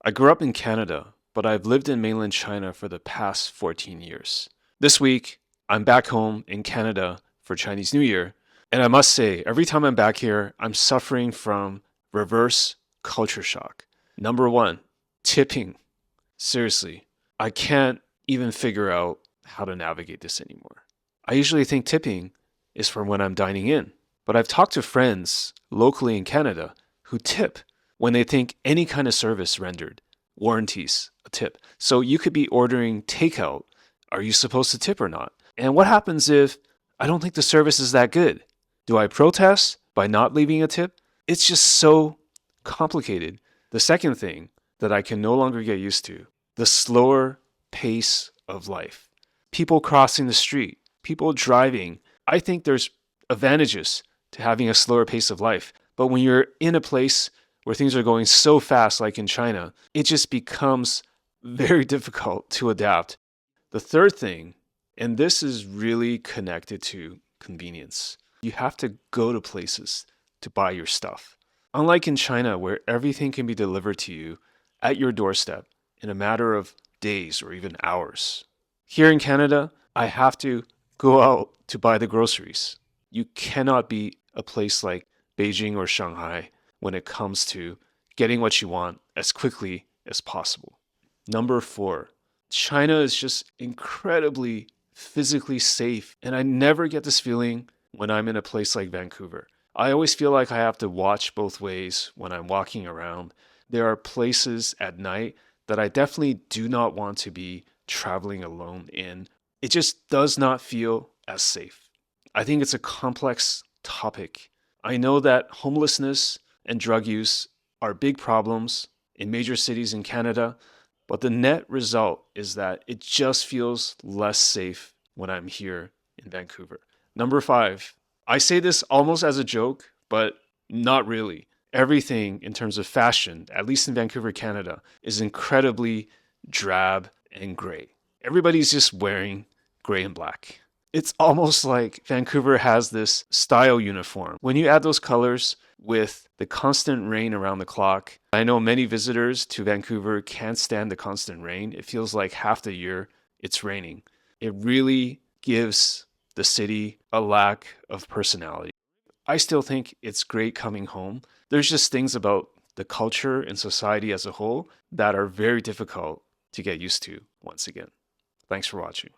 I grew up in Canada, but I've lived in mainland China for the past 14 years. This week, I'm back home in Canada for Chinese New Year, and I must say, every time I'm back here, I'm suffering from reverse culture shock. Number one, tipping. Seriously, I can't even figure out how to navigate this anymore. I usually think tipping is for when I'm dining in, but I've talked to friends locally in Canada who tip when they think any kind of service rendered warranties a tip. So you could be ordering takeout. Are you supposed to tip or not? And what happens if I don't think the service is that good? Do I protest by not leaving a tip? It's just so complicated. The second thing that I can no longer get used to, the slower pace of life. People crossing the street, people driving. I think there's advantages to having a slower pace of life. But when you're in a place where things are going so fast, like in China, it just becomes very difficult to adapt. The third thing, and this is really connected to convenience, you have to go to places to buy your stuff. Unlike in China, where everything can be delivered to you at your doorstep in a matter of days or even hours. Here in Canada, I have to go out to buy the groceries. You cannot be a place like Beijing or Shanghai when it comes to getting what you want as quickly as possible. Number four, China is just incredibly physically safe, and I never get this feeling when I'm in a place like Vancouver. I always feel like I have to watch both ways when I'm walking around. There are places at night that I definitely do not want to be traveling alone in. It just does not feel as safe. I think it's a complex topic. I know that homelessness and drug use are big problems in major cities in Canada, but the net result is that it just feels less safe when I'm here in Vancouver. Number five, I say this almost as a joke, but not really. Everything in terms of fashion, at least in Vancouver, Canada, is incredibly drab and gray. Everybody's just wearing gray and black. It's almost like Vancouver has this style uniform. When you add those colors with the constant rain around the clock, I know many visitors to Vancouver can't stand the constant rain. It feels like half the year it's raining. It really gives the city a lack of personality. I still think it's great coming home. There's just things about the culture and society as a whole that are very difficult to get used to once again. Thanks for watching.